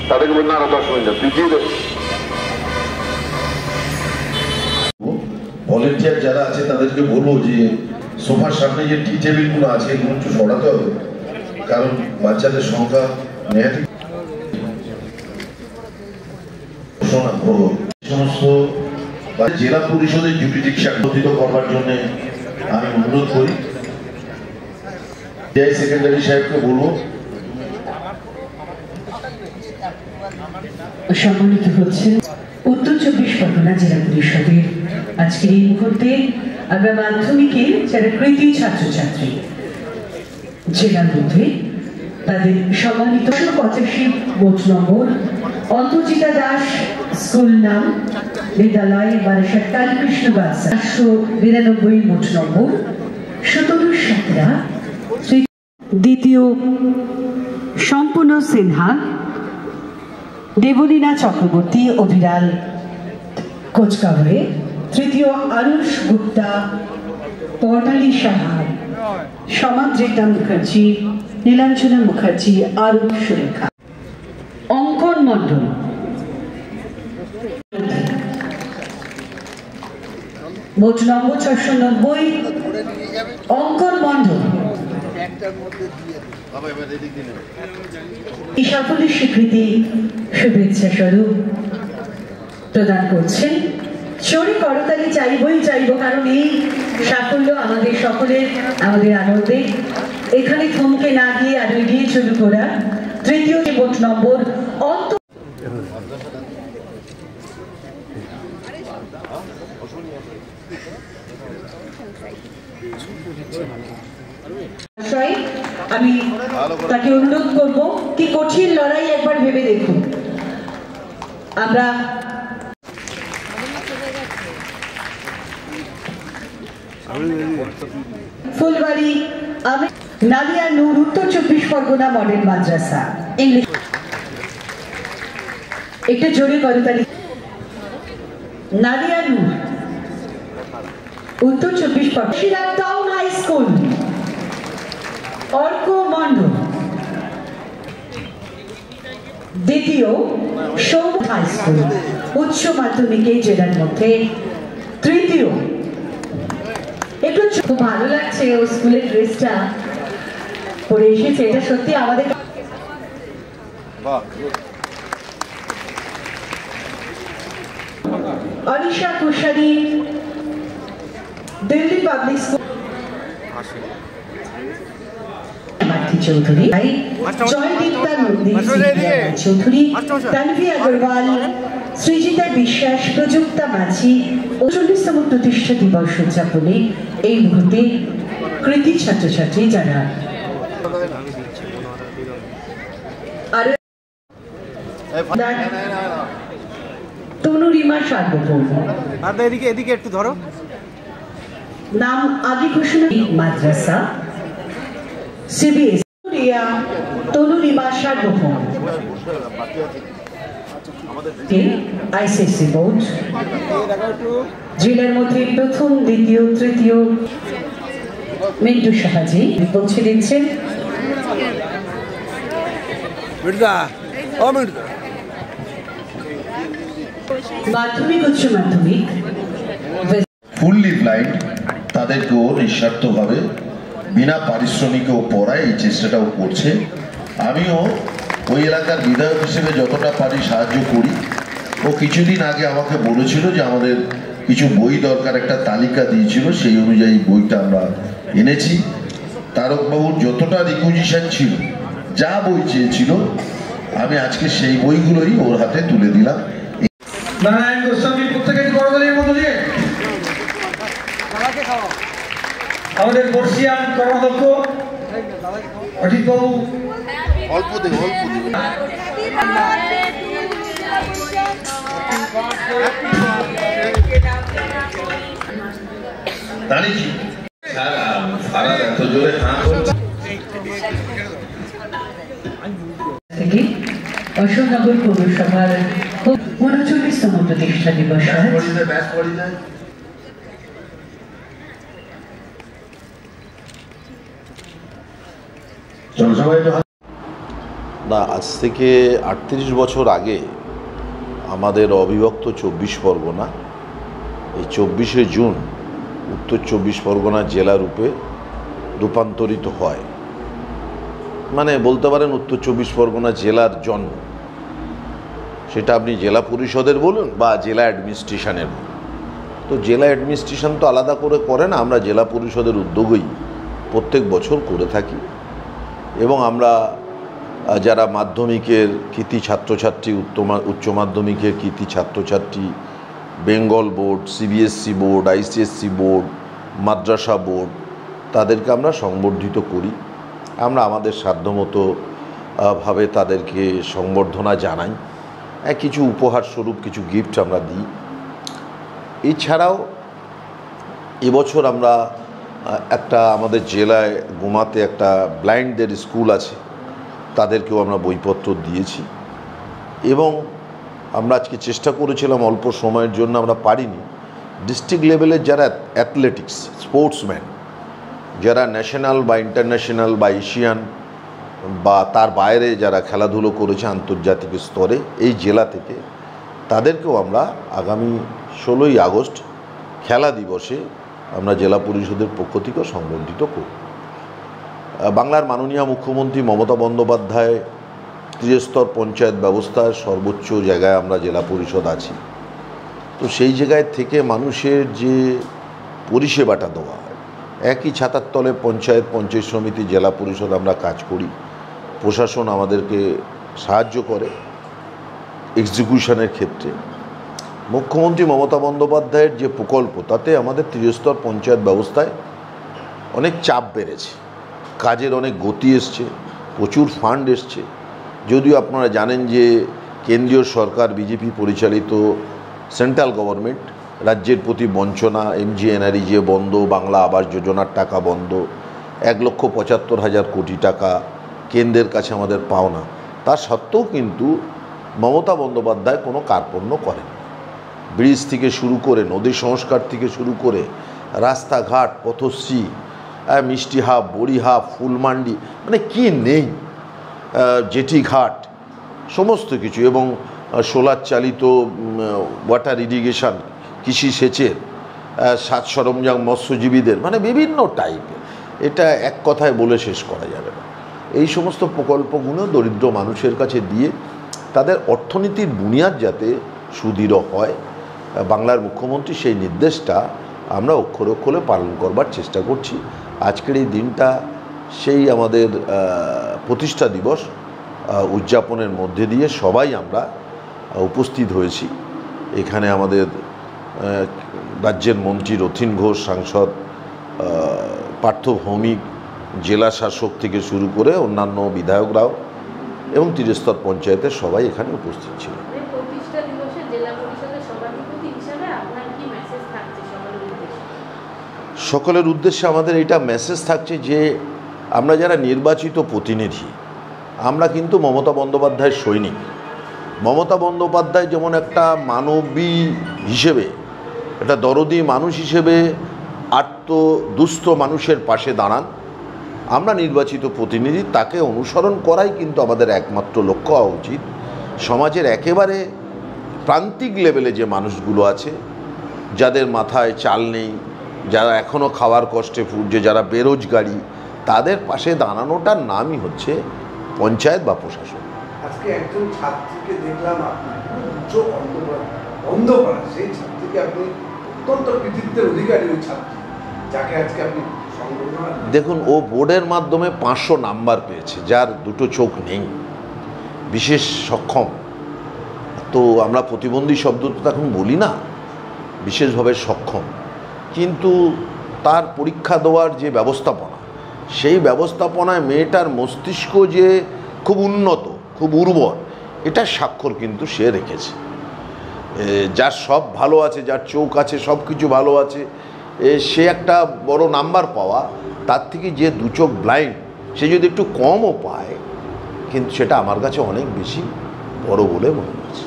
তাদেরকে বলুন আরো 10 মিনিট পিছিয়ে দেবে। ভলেন্টিয়ার যারা আছে তাদেরকে বলবো যে সোফার সামনে যে টি টেবিলগুলো আছে এগুলো একটু সরাতে হবে, কারণ বাচ্চাদের সংখ্যা নেহাতি সমস্ত জেলা পরিষদের জুডিশিয়াল গঠিত করবার জন্য আমি অনুরোধ করি। জয় সেক্রেটারি সাহেবকে বলবো। সম্মানিত হচ্ছেন উত্তর 24 পরগনা জেলা পরিষদের আজকের এই মুহূর্তে আমরা মাধ্যমিকে যারা কৃতি ছাত্রছাত্রী জেলার মধ্যে তাদের সম্মানিত 85 মোট নম্বর অন্তর্জিতা দাস স্কুল নাম বিদ্যালয় বারাসাত কালীকৃষ্ণ বাসা 192 মোট নম্বর 17 সাতরা দ্বিতীয় সম্পূর্ণ সিনহা দেবলীনা চক্রবর্তী অভিরাল কোচকাভরে তৃতীয় আরুষ গুপ্তা পর্ণালী সাহা সমাদ্রিতা মুখার্জি নীলাঞ্জনা মুখার্জি আরুষ সুরেখা অঙ্কন মণ্ডল মোট নম্বর 690 অঙ্কন মণ্ডল এই সাফল্যের স্বীকৃতি শুভেচ্ছা স্বরূপ প্রদান করছেন। চোরে করতালি চাইবই চাইব, কারণ এই সাফল্য আমাদের সকলের, আমাদের আনন্দে এখানে থমকে না গিয়ে আরো এগিয়ে চলুক ওরা। তৃতীয় মোট নম্বর আমি তাকে অনুরোধ করব কি কঠিন লড়াই একবার ভেবে দেখুন। আমরা ফুলবাড়ি নাদিয়া নূর উত্তর 24 পরগনা মডেল মাদ্রাসা ইংলিশ একটা জোরে করতালি। নাদিয়া নূর উত্তর 24 Parganas town high school Arka Mondal দ্বিতীয় সৌম হাই স্কুল উচ্চ মাধ্যমিকে জেলার মধ্যে তৃতীয়। একটু খুব ভালো লাগছে ও স্কুলের ড্রেসটা পরে এসেছে, এটা সত্যি আমাদের। অনিশা কুশারি দিল্লি পাবলিক স্কুল চৌধুরী জয়দীপ্তা নন্দী চৌধুরী তানভি আগরওয়াল সৃজিতা বিশ্বাস প্রযুক্তা মাঝি 39তম প্রতিষ্ঠা দিবস উদযাপনে এই মুহূর্তে কৃতি ছাত্রছাত্রী যারা তনুরিমা সার্বভৌম এদিকে একটু ধরো নাম আগে ঘোষণা মাদ্রাসা সিবিএস তনুরিমা সার্বভৌম আইসিএসসি বোর্ড জেলার মধ্যে প্রথম দ্বিতীয় তৃতীয় মিন্টু সাহাজি পৌঁছে দিচ্ছেন। মাধ্যমিক উচ্চ মাধ্যমিক ফুললি ব্লাইন্ড তাদেরকেও নিঃস্বার্থভাবে বিনা পারিশ্রমিকেও পড়ায় এই চেষ্টাটাও করছে। আমিও ওই এলাকার বিধায়ক হিসেবে যতটা পারি সাহায্য করি। ও কিছুদিন আগে আমাকে বলেছিল যে আমাদের কিছু বই দরকার, একটা তালিকা দিয়েছিল, সেই অনুযায়ী বইটা আমরা এনেছি। তারকবাবুর যতটা রিকুইজিশন ছিল, যা বই চেয়েছিল, আমি আজকে সেই বইগুলোই ওর হাতে তুলে দিলাম। নারায়ণ গোস্বামী প্রত্যেকের করতালির মধ্য দিয়ে আমাদের বর্ষিয়ান কর্মাধ্যক্ষ অজিত বাবু অল্প দেব দাঁড়িয়েছি সারা এত জোরে হাঁ করছে। অশোকনগর পৌরসভার 39তম প্রতিষ্ঠা দিবস। না, আজ থেকে ৩৮ বছর আগে আমাদের অবিভক্ত ২৪ পরগনা এই ২৪শে জুন উত্তর ২৪ পরগনা জেলা রূপে রূপান্তরিত হয়। মানে বলতে পারেন উত্তর ২৪ পরগনা জেলার জন্ম। সেটা আপনি জেলা পরিষদের বলুন বা জেলা অ্যাডমিনিস্ট্রেশনের বলুন। তো জেলা অ্যাডমিনিস্ট্রেশন তো আলাদা করে না, আমরা জেলা পরিষদের উদ্যোগেই প্রত্যেক বছর করে থাকি। এবং আমরা যারা মাধ্যমিকের কৃতি ছাত্রছাত্রী, উচ্চ মাধ্যমিকের কৃতি ছাত্রছাত্রী, Bengal board, CBSE board, ICSE board, মাদ্রাসা বোর্ড, তাদেরকে আমরা সংবর্ধিত করি। আমরা আমাদের সাধ্যমতো ভাবে তাদেরকে সংবর্ধনা জানাই, কিছু উপহার স্বরূপ কিছু গিফট আমরা দিই। এছাড়াও এবছর আমরা একটা আমাদের জেলায় গোমাতে একটা ব্লাইন্ডদের স্কুল আছে, তাদেরকেও আমরা বইপত্র দিয়েছি। এবং আমরা আজকে চেষ্টা করেছিলাম, অল্প সময়ের জন্য আমরা পারিনি, ডিস্ট্রিক্ট লেভেলের যারা অ্যাথলেটিক্স স্পোর্টসম্যান, যারা ন্যাশনাল বা ইন্টারন্যাশনাল বা এশিয়ান বা তার বাইরে যারা খেলাধুলো করেছে আন্তর্জাতিক স্তরে এই জেলা থেকে, তাদেরকেও আমরা আগামী ১৬ই আগস্ট খেলা দিবসে আমরা জেলা পরিষদের পক্ষ থেকে সংবর্ধিত করব। বাংলার মাননীয় মুখ্যমন্ত্রী মমতা বন্দ্যোপাধ্যায় ত্রিস্তর পঞ্চায়েত ব্যবস্থায় সর্বোচ্চ জায়গায় আমরা জেলা পরিষদ আছি। তো সেই জায়গায় থেকে মানুষের যে পরিষেবাটা দেওয়া হয়, একই ছাতার তলে পঞ্চায়েত সমিতি জেলা পরিষদ আমরা কাজ করি, প্রশাসন আমাদেরকে সাহায্য করে এক্সিকিউশনের ক্ষেত্রে। মুখ্যমন্ত্রী মমতা বন্দ্যোপাধ্যায়ের যে প্রকল্প, তাতে আমাদের ত্রিস্তর পঞ্চায়েত ব্যবস্থায় অনেক চাপ বেড়েছে, কাজের অনেক গতি এসছে, প্রচুর ফান্ড এসছে। যদিও আপনারা জানেন যে কেন্দ্রীয় সরকার বিজেপি পরিচালিত সেন্ট্রাল গভর্নমেন্ট রাজ্যের প্রতি বঞ্চনা, MGNREGA বন্ধ, বাংলা আবাস যোজনার টাকা বন্ধ, ১,৭৫,০০০ কোটি টাকা কেন্দ্রের কাছে আমাদের পাওনা, তা সত্ত্বেও কিন্তু মমতা বন্দ্যোপাধ্যায় কোনো কার্পণ্য করেন। ব্রিজ থেকে শুরু করে, নদী সংস্কার থেকে শুরু করে, রাস্তাঘাট, পথশ্রী, মিষ্টি হাব, বড়ি হাব, ফুলমান্ডি, মানে কি নেই, জেটি ঘাট, সমস্ত কিছু, এবং সোলার চালিত ওয়াটার ইরিগেশন, কৃষি সেচের, সাজ সরঞ্জাম মৎস্যজীবীদের, মানে বিভিন্ন টাইপের, এটা এক কথায় বলে শেষ করা যাবে না। এই সমস্ত প্রকল্পগুলো দরিদ্র মানুষের কাছে দিয়ে তাদের অর্থনীতির বুনিয়াদ যাতে সুদৃঢ় হয়, বাংলার মুখ্যমন্ত্রী সেই নির্দেশটা আমরা অক্ষরে অক্ষরে পালন করবার চেষ্টা করছি। আজকের এই দিনটা সেই আমাদের প্রতিষ্ঠা দিবস উদযাপনের মধ্যে দিয়ে সবাই আমরা উপস্থিত হয়েছি। এখানে আমাদের রাজ্যের মন্ত্রী রথীন ঘোষ, সাংসদ পার্থ ভৌমিক, জেলা শাসক থেকে শুরু করে অন্যান্য বিধায়করাও এবং ত্রিস্তর পঞ্চায়েতের সবাই এখানে উপস্থিত ছিল। সকলের উদ্দেশ্যে আমাদের এটা মেসেজ থাকছে যে আমরা যারা নির্বাচিত প্রতিনিধি, আমরা কিন্তু মমতা বন্দ্যোপাধ্যায়ের সৈনিক। মমতা বন্দ্যোপাধ্যায় যেমন একটা মানবী হিসেবে, একটা দরদি মানুষ হিসেবে দুস্থ মানুষের পাশে দাঁড়ান, আমরা নির্বাচিত প্রতিনিধি, তাকে অনুসরণ করাই কিন্তু আমাদের একমাত্র লক্ষ্য হওয়া উচিত। সমাজের একেবারে প্রান্তিক লেভেলে যে মানুষগুলো আছে, যাদের মাথায় চাল নেই, যারা এখনও খাওয়ার কষ্টে ফুটছে, যারা বেরোজগারি, তাদের পাশে দাঁড়ানোটার নামই হচ্ছে পঞ্চায়েত বা প্রশাসন। আজকে একজন ছাত্রীকে দেখলাম, আপনার চোখ অন্ধ করা, সেই ছাত্রীকে আপনি অত্যন্ত কৃতিত্বের অধিকারী, ওই ছাত্রী যাকে আজকে আপনি সংবর্ধনা। দেখুন, ও বোর্ডের মাধ্যমে ৫০০ নাম্বার পেয়েছে, যার দুটো চোখ নেই, বিশেষ সক্ষম। তো আমরা প্রতিবন্ধী শব্দ তো এখন বলি না, বিশেষভাবে সক্ষম, কিন্তু তার পরীক্ষা দেওয়ার যে ব্যবস্থাপনা, সেই ব্যবস্থাপনায় মেয়েটার মস্তিষ্ক যে খুব উন্নত, খুব উর্বর, এটার স্বাক্ষর কিন্তু সে রেখেছে। যার সব ভালো আছে, যার চোখ আছে, সব কিছু ভালো আছে, সে একটা বড় নাম্বার পাওয়া, তার থেকে যে দু চোখ ব্লাইন্ড, সে যদি একটু কমও পায়, কিন্তু সেটা আমার কাছে অনেক বেশি বড় বলে মনে হচ্ছে।